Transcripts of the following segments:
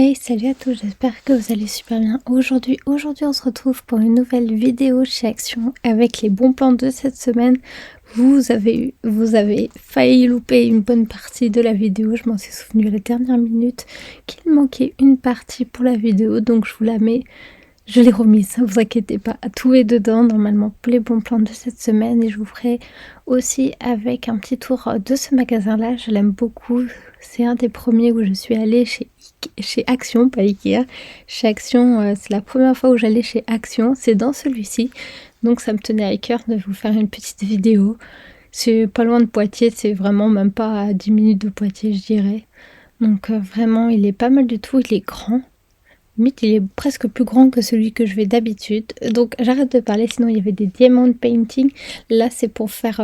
Hey, salut à tous, j'espère que vous allez super bien. Aujourd'hui, on se retrouve pour une nouvelle vidéo chez Action avec les bons plans de cette semaine. Vous avez failli louper une bonne partie de la vidéo. Je m'en suis souvenu à la dernière minute qu'il manquait une partie pour la vidéo, donc je vous la mets. Je l'ai remise, ne vous inquiétez pas, tout est dedans normalement pour les bons plans de cette semaine et je vous ferai aussi avec un petit tour de ce magasin là, je l'aime beaucoup, c'est un des premiers où je suis allée chez Action, pas Ikea, chez Action, c'est la première fois où j'allais chez Action, c'est dans celui-ci, donc ça me tenait à cœur de vous faire une petite vidéo. C'est pas loin de Poitiers, c'est vraiment même pas à 10 minutes de Poitiers je dirais, donc vraiment il est pas mal du tout, il est grand. Limite, il est presque plus grand que celui que je fais d'habitude. Donc, j'arrête de parler, sinon il y avait des diamond painting. Là, c'est pour faire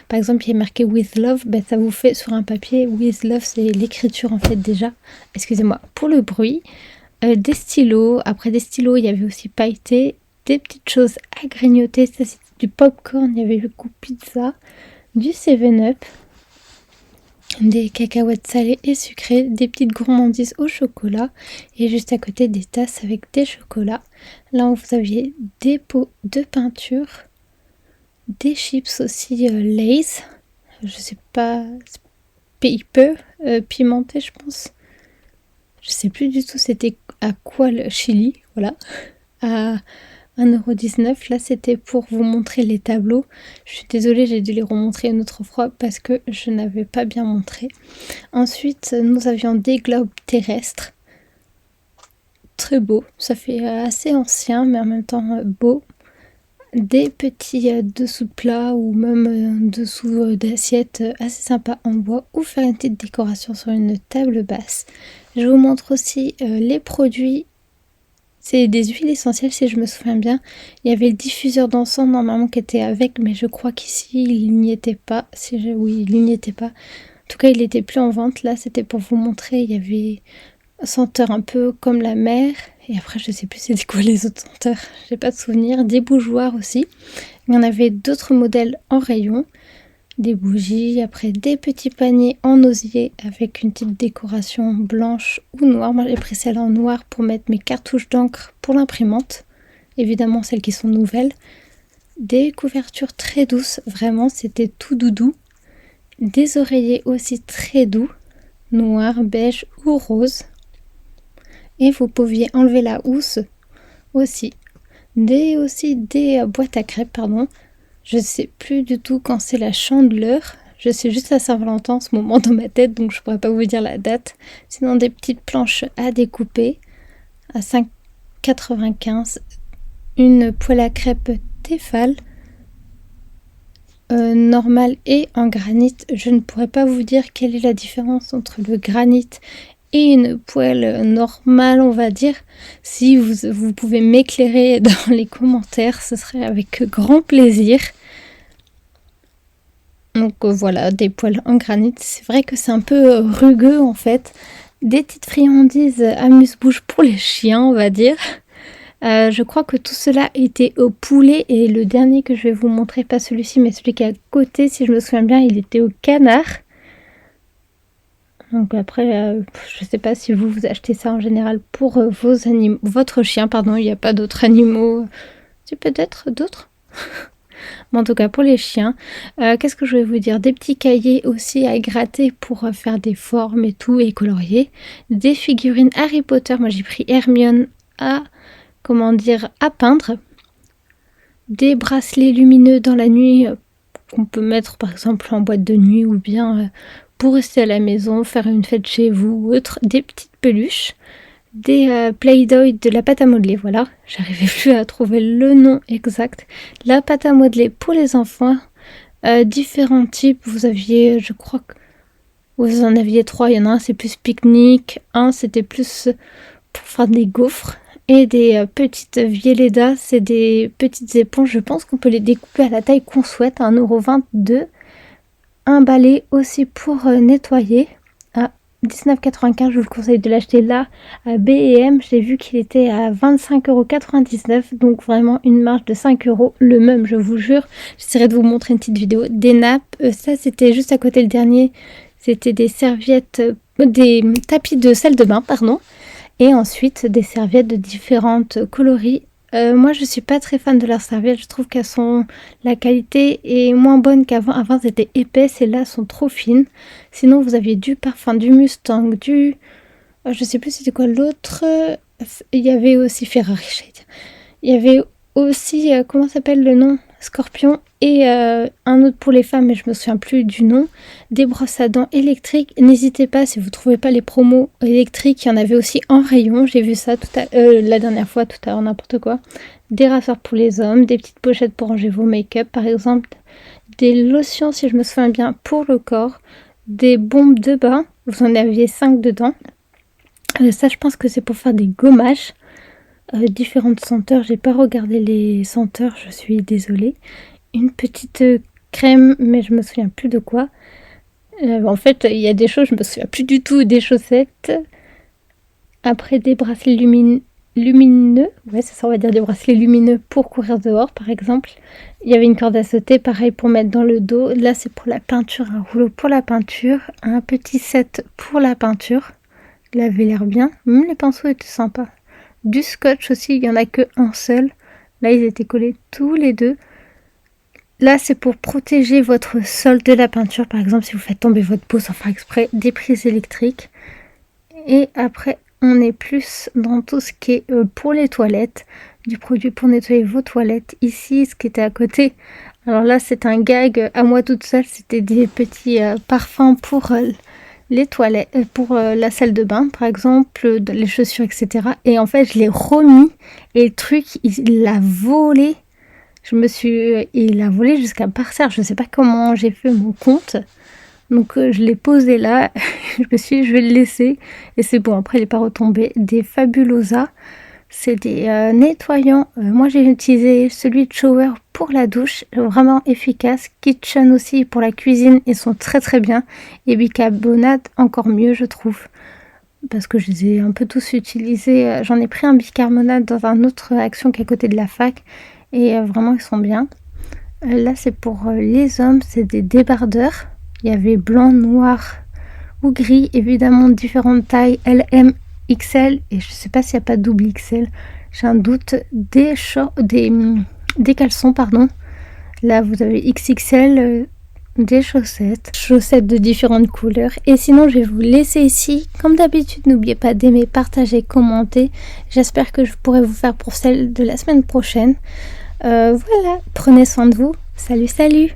par exemple, il y a marqué with love. Ben, ça vous fait sur un papier. With love, c'est l'écriture en fait déjà. Excusez-moi pour le bruit. Des stylos. Après des stylos, il y avait aussi pailleté. Des petites choses à grignoter. Ça, c'était du popcorn. Il y avait le coup pizza. Du 7-Up. Des cacahuètes salées et sucrées, des petites gourmandises au chocolat et juste à côté des tasses avec des chocolats. Là vous aviez des pots de peinture, des chips aussi Lay's, je sais pas, peu pimenté je pense. Je sais plus du tout c'était à quoi le chili, voilà. À 1,19€, là c'était pour vous montrer les tableaux. Je suis désolée, j'ai dû les remontrer une autre fois parce que je n'avais pas bien montré. Ensuite, nous avions des globes terrestres. Très beau, ça fait assez ancien mais en même temps beau. Des petits dessous de plats ou même dessous d'assiettes assez sympas en bois ou faire une petite décoration sur une table basse. Je vous montre aussi les produits. C'est des huiles essentielles si je me souviens bien. Il y avait le diffuseur d'encens normalement qui était avec, mais je crois qu'ici il n'y était pas. Oui, il n'y était pas. En tout cas, il n'était plus en vente. Là, c'était pour vous montrer. Il y avait une senteur un peu comme la mer. Et après, je sais plus c'était quoi les autres senteurs. J'ai pas de souvenir. Des bougeoirs aussi. Il y en avait d'autres modèles en rayon. Des bougies, après des petits paniers en osier avec une petite décoration blanche ou noire. Moi j'ai pris celle en noir pour mettre mes cartouches d'encre pour l'imprimante, évidemment celles qui sont nouvelles. Des couvertures très douces, vraiment c'était tout doudou. Des oreillers aussi très doux, noir, beige ou rose. Et vous pouviez enlever la housse aussi. Des boîtes à crêpes, pardon. Je sais plus du tout quand c'est la Chandeleur. Je sais juste la Saint-Valentin en ce moment dans ma tête, donc je pourrais pas vous dire la date. Sinon des petites planches à découper à 5,95. Une poêle à crêpes Tefal normale et en granit. Je ne pourrais pas vous dire quelle est la différence entre le granit et une poêle normale, on va dire. Si vous pouvez m'éclairer dans les commentaires, ce serait avec grand plaisir. Donc voilà, des poêles en granit. C'est vrai que c'est un peu rugueux en fait. Des petites friandises amuse-bouche pour les chiens, on va dire. Je crois que tout cela était au poulet et le dernier que je vais vous montrer, pas celui-ci mais celui qui est à côté, si je me souviens bien, il était au canard. Donc après, je sais pas si vous achetez ça en général pour votre chien, pardon, il n'y a pas d'autres animaux. C'est peut-être d'autres. Mais en tout cas pour les chiens. Qu'est-ce que je vais vous dire? Des petits cahiers aussi à gratter pour faire des formes et tout et colorier. Des figurines Harry Potter. Moi j'ai pris Hermione à peindre. Des bracelets lumineux dans la nuit qu'on peut mettre par exemple en boîte de nuit ou bien pour rester à la maison, faire une fête chez vous ou autre. Des petites peluches. Des Play-Doh, de la pâte à modeler, voilà, j'arrivais plus à trouver le nom exact. La pâte à modeler pour les enfants, différents types, vous aviez, je crois que vous en aviez 3, il y en a un c'est plus pique-nique, un c'était plus pour faire des gaufres, et des petites Vielleda, c'est des petites éponges, je pense qu'on peut les découper à la taille qu'on souhaite, à 1,22€. Un balai aussi pour nettoyer, à 19,95€, je vous conseille de l'acheter là à B&M, j'ai vu qu'il était à 25,99€, donc vraiment une marge de 5€, le même je vous jure. J'essaierai de vous montrer une petite vidéo. Des nappes, ça c'était juste à côté le dernier, c'était des serviettes des tapis de salle de bain, pardon, et ensuite des serviettes de différentes coloris. Moi, je suis pas très fan de leurs serviettes. Je trouve la qualité est moins bonne qu'avant. Avant, c'était épaisse et là, elles sont trop fines. Sinon, vous aviez du parfum, du Mustang, je sais plus c'était quoi l'autre. Il y avait aussi Ferrari, j'allais dire. Il y avait aussi, comment s'appelle le nom? Scorpion. Et un autre pour les femmes, mais je me souviens plus du nom. Des brosses à dents électriques. N'hésitez pas, si vous trouvez pas les promos électriques, il y en avait aussi en rayon. J'ai vu ça la dernière fois, tout à l'heure, n'importe quoi. Des rasoirs pour les hommes, des petites pochettes pour ranger vos make-up, par exemple. Des lotions, si je me souviens bien, pour le corps. Des bombes de bain. Vous en aviez 5 dedans. Ça, je pense que c'est pour faire des gommages. Différentes senteurs. J'ai pas regardé les senteurs, je suis désolée. Une petite crème, mais je me souviens plus de quoi. En fait, il y a des choses, je me souviens plus du tout des chaussettes. Après, des bracelets lumineux. Ouais, c'est ça, on va dire des bracelets lumineux pour courir dehors, par exemple. Il y avait une corde à sauter, pareil pour mettre dans le dos. Là, c'est pour la peinture, un rouleau pour la peinture. Un petit set pour la peinture. Il avait l'air bien. Même les pinceaux étaient sympas. Du scotch aussi, il n'y en a que un seul. Là, ils étaient collés tous les deux. Là, c'est pour protéger votre sol de la peinture. Par exemple, si vous faites tomber votre peau sans faire exprès, des prises électriques. Et après, on est plus dans tout ce qui est pour les toilettes. Du produit pour nettoyer vos toilettes. Ici, ce qui était à côté. Alors là, c'est un gag à moi toute seule. C'était des petits parfums pour les toilettes, pour la salle de bain, par exemple, les chaussures, etc. Et en fait, je l'ai remis. Et le truc, il l'a volé. Il a volé jusqu'à partir. Je sais pas comment j'ai fait mon compte. Donc je l'ai posé là. Je me suis dit, je vais le laisser. Et c'est bon, après il n'est pas retombé. Des Fabulosa. C'est des nettoyants. Moi j'ai utilisé celui de shower pour la douche. Vraiment efficace. Kitchen aussi pour la cuisine. Ils sont très très bien. Et bicarbonate encore mieux je trouve. Parce que je les ai un peu tous utilisés. J'en ai pris un bicarbonate dans une autre action qui est à côté de la fac. Et vraiment, ils sont bien. Là, c'est pour les hommes. C'est des débardeurs. Il y avait blanc, noir ou gris. Évidemment, différentes tailles. L, M, XL. Et je ne sais pas s'il n'y a pas double XL. J'ai un doute. Des caleçons, pardon. Là, vous avez XXL. Des chaussettes de différentes couleurs. Et sinon, je vais vous laisser ici. Comme d'habitude, n'oubliez pas d'aimer, partager, commenter. J'espère que je pourrai vous faire pour celle de la semaine prochaine. Voilà, prenez soin de vous. Salut, salut!